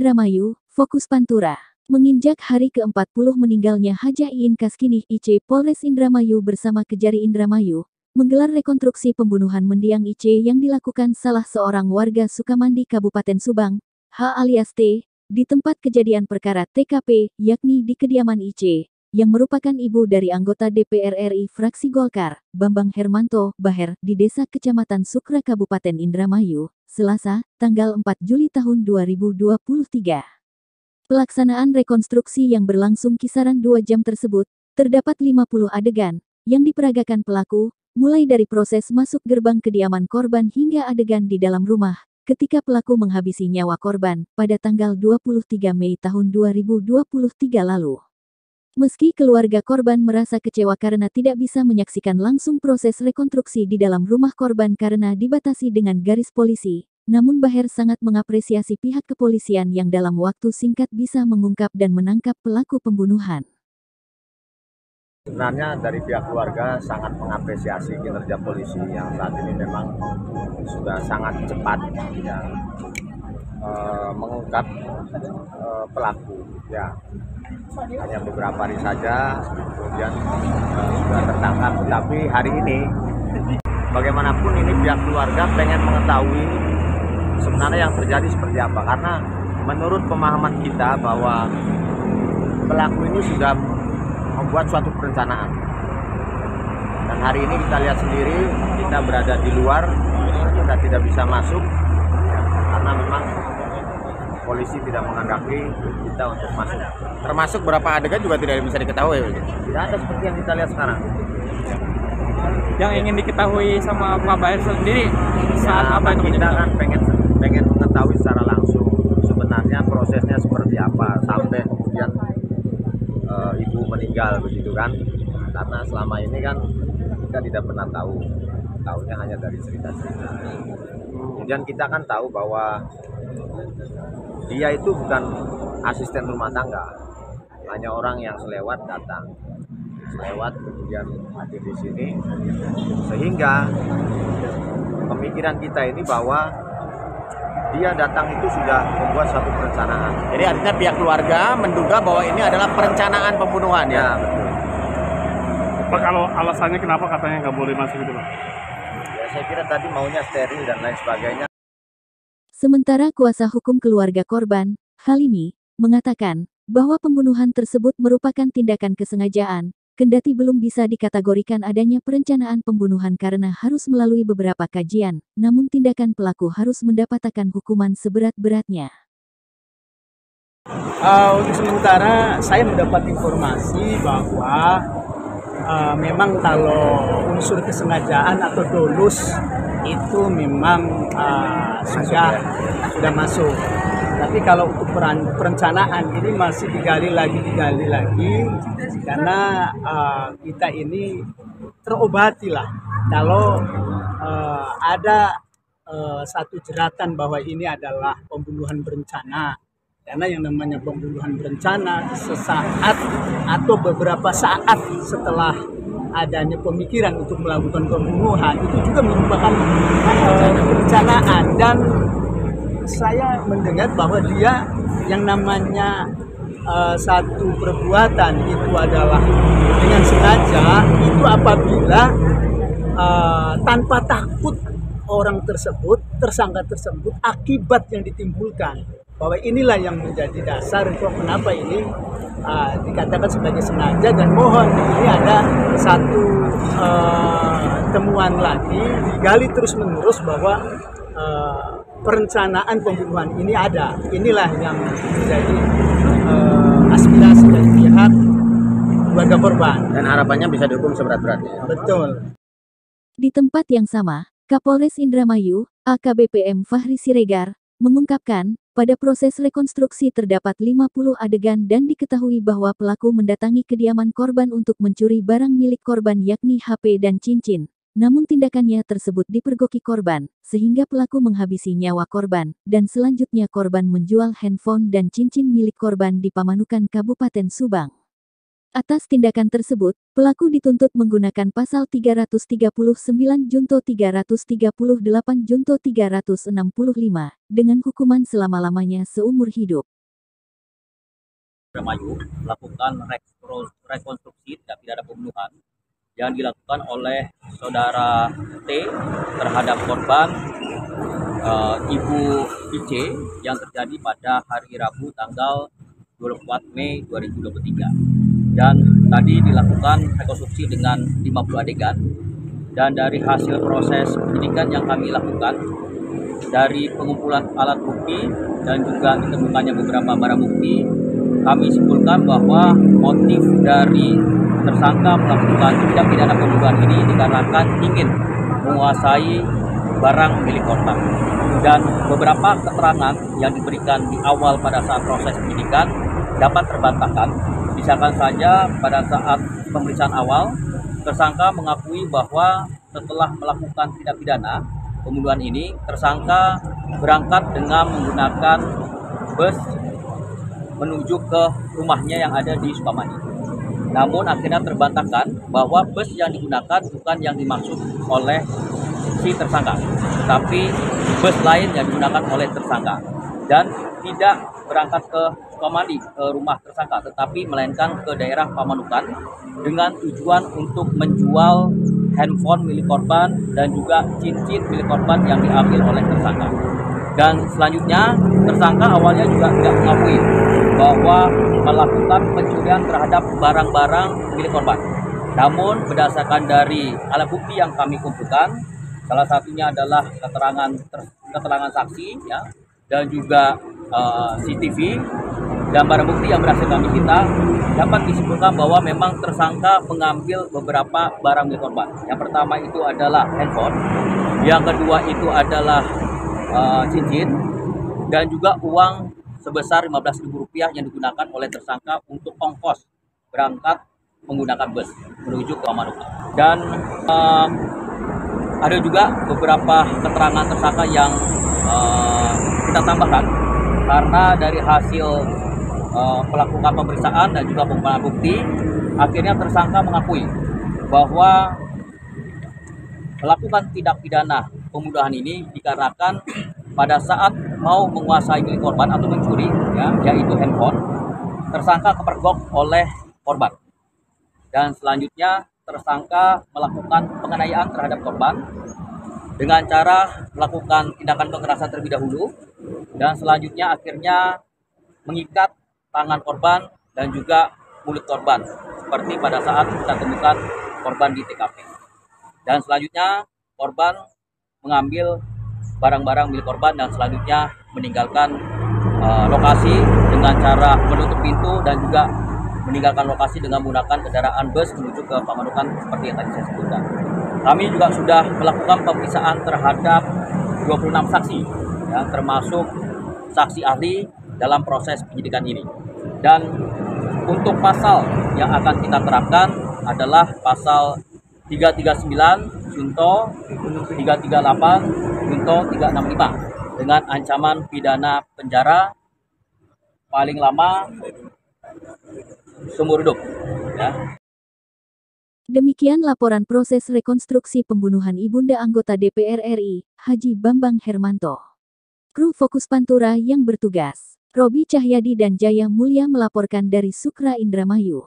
Indramayu, fokus Pantura. Menginjak hari ke-40 meninggalnya Hajah Iin Kaskinih IC, Polres Indramayu bersama Kejari Indramayu menggelar rekonstruksi pembunuhan mendiang IC yang dilakukan salah seorang warga Sukamandi Kabupaten Subang, H alias T, di tempat kejadian perkara TKP, yakni di kediaman IC, yang merupakan ibu dari anggota DPR RI fraksi Golkar, Bambang Hermanto, Baher, di Desa Kecamatan Sukra Kabupaten Indramayu, Selasa, tanggal 4 Juli tahun 2023. Pelaksanaan rekonstruksi yang berlangsung kisaran 2 jam tersebut, terdapat 50 adegan, yang diperagakan pelaku, mulai dari proses masuk gerbang kediaman korban hingga adegan di dalam rumah, ketika pelaku menghabisi nyawa korban, pada tanggal 23 Mei tahun 2023 lalu. Meski keluarga korban merasa kecewa karena tidak bisa menyaksikan langsung proses rekonstruksi di dalam rumah korban karena dibatasi dengan garis polisi, namun Baher sangat mengapresiasi pihak kepolisian yang dalam waktu singkat bisa mengungkap dan menangkap pelaku pembunuhan. Sebenarnya dari pihak keluarga sangat mengapresiasi kinerja polisi yang saat ini memang sudah sangat cepat ya, mengungkap pelaku. Ya, hanya beberapa hari saja kemudian sudah tertangkap. Tapi hari ini bagaimanapun ini pihak keluarga pengen mengetahui sebenarnya yang terjadi seperti apa, karena menurut pemahaman kita bahwa pelaku ini sudah membuat suatu perencanaan. Dan hari ini kita lihat sendiri, kita berada di luar, kita tidak bisa masuk karena memang polisi tidak menghendaki kita untuk masuk. Termasuk berapa adegan juga tidak bisa diketahui. Tidak ada seperti yang kita lihat sekarang. Yang ingin diketahui sama Pak Baher sendiri saat Ya, apa itu kita kan pengen mengetahui secara langsung sebenarnya prosesnya seperti apa sampai kemudian ibu meninggal begitu kan, karena selama ini kan kita tidak pernah tahunya hanya dari cerita-cerita. Kemudian kita kan tahu bahwa dia itu bukan asisten rumah tangga, hanya orang yang selewat datang, selewat kemudian hadir di sini, sehingga pemikiran kita ini bahwa dia datang itu sudah membuat satu perencanaan. Jadi artinya pihak keluarga menduga bahwa ini adalah perencanaan pembunuhan ya. Betul. Pak, kalau alasannya kenapa katanya nggak boleh masuk gitu Pak? Ya, saya kira tadi maunya steril dan lain sebagainya. Sementara kuasa hukum keluarga korban, Halimi, mengatakan bahwa pembunuhan tersebut merupakan tindakan kesengajaan, kendati belum bisa dikategorikan adanya perencanaan pembunuhan karena harus melalui beberapa kajian, namun tindakan pelaku harus mendapatkan hukuman seberat-beratnya. Untuk sementara saya mendapat informasi bahwa memang kalau unsur kesengajaan atau dolus itu memang sudah masuk. Tapi kalau untuk perencanaan ini masih digali lagi karena kita ini terobati lah kalau ada satu jeratan bahwa ini adalah pembunuhan berencana. Karena yang namanya pembunuhan berencana sesaat atau beberapa saat setelah adanya pemikiran untuk melakukan pembunuhan itu juga merupakan perencanaan. Dan saya mendengar bahwa dia yang namanya satu perbuatan itu adalah dengan sengaja, itu apabila tanpa takut orang tersebut, tersangka tersebut, akibat yang ditimbulkan, bahwa inilah yang menjadi dasar untuk kenapa ini dikatakan sebagai sengaja. Dan mohon ini ada satu temuan lagi digali terus menerus bahwa perencanaan pembunuhan ini ada. Inilah yang menjadi aspirasi dari pihak keluarga korban. Dan harapannya bisa dihukum seberat-beratnya. Betul. Di tempat yang sama, Kapolres Indramayu, AKBP M. Fahri Siregar, mengungkapkan, pada proses rekonstruksi terdapat 50 adegan dan diketahui bahwa pelaku mendatangi kediaman korban untuk mencuri barang milik korban yakni HP dan cincin. Namun tindakannya tersebut dipergoki korban, sehingga pelaku menghabisi nyawa korban, dan selanjutnya korban menjual handphone dan cincin milik korban di Pamanukan Kabupaten Subang. Atas tindakan tersebut, pelaku dituntut menggunakan pasal 339 Junto 338 Junto 365 dengan hukuman selama-lamanya seumur hidup. Indramayu melakukan rekonstruksi tindak pidana pembunuhan yang dilakukan oleh saudara T terhadap korban Ibu IC yang terjadi pada hari Rabu tanggal 24 Mei 2023. Dan tadi dilakukan rekonstruksi dengan 50 adegan, dan dari hasil proses penyidikan yang kami lakukan, dari pengumpulan alat bukti dan juga ditemukannya beberapa barang bukti, kami simpulkan bahwa motif dari tersangka melakukan tindak pidana pembunuhan ini dikarenakan ingin menguasai barang milik korban. Dan beberapa keterangan yang diberikan di awal pada saat proses penyidikan dapat terbantahkan. Misalkan saja pada saat pemeriksaan awal, tersangka mengakui bahwa setelah melakukan tindak pidana pembunuhan ini, tersangka berangkat dengan menggunakan bus menuju ke rumahnya yang ada di Sukamandi. Namun akhirnya terbantahkan bahwa bus yang digunakan bukan yang dimaksud oleh si tersangka, tetapi bus lain yang digunakan oleh tersangka, dan tidak berangkat ke Sukamandi, ke rumah tersangka, tetapi melainkan ke daerah Pamanukan dengan tujuan untuk menjual handphone milik korban dan juga cincin milik korban yang diambil oleh tersangka. Dan selanjutnya tersangka awalnya juga tidak mengakui bahwa melakukan pencurian terhadap barang-barang milik korban. Namun berdasarkan dari alat bukti yang kami kumpulkan, salah satunya adalah keterangan saksi, ya, dan juga CCTV dan barang bukti yang berhasil kami sita, dapat disimpulkan bahwa memang tersangka mengambil beberapa barang milik korban. Yang pertama itu adalah handphone, yang kedua itu adalah cincin, dan juga uang sebesar Rp15.000 yang digunakan oleh tersangka untuk ongkos berangkat menggunakan bus menuju ke Pamanukan. Dan ada juga beberapa keterangan tersangka yang kita tambahkan karena dari hasil melakukan pemeriksaan dan juga pengumpulan bukti, akhirnya tersangka mengakui bahwa melakukan tindak pidana pembunuhan ini dikarenakan pada saat mau menguasai milik korban atau mencuri, ya, yaitu handphone, tersangka kepergok oleh korban. Dan selanjutnya tersangka melakukan penganiayaan terhadap korban dengan cara melakukan tindakan kekerasan terlebih dahulu, dan selanjutnya akhirnya mengikat tangan korban dan juga mulut korban seperti pada saat kita temukan korban di TKP. Dan selanjutnya korban mengambil barang-barang milik korban dan selanjutnya meninggalkan lokasi dengan cara menutup pintu dan juga meninggalkan lokasi dengan menggunakan kendaraan bus menuju ke Pamanukan seperti yang tadi saya sebutkan. Kami juga sudah melakukan pemeriksaan terhadap 26 saksi, ya, termasuk saksi ahli dalam proses penyidikan ini. Dan untuk pasal yang akan kita terapkan adalah pasal 339 Junto 338 Junto 365 dengan ancaman pidana penjara paling lama seumur hidup, ya. Demikian laporan proses rekonstruksi pembunuhan Ibunda anggota DPR RI, Haji Bambang Hermanto. Kru Fokus Pantura yang bertugas, Robi Cahyadi dan Jaya Mulya melaporkan dari Sukra Indramayu.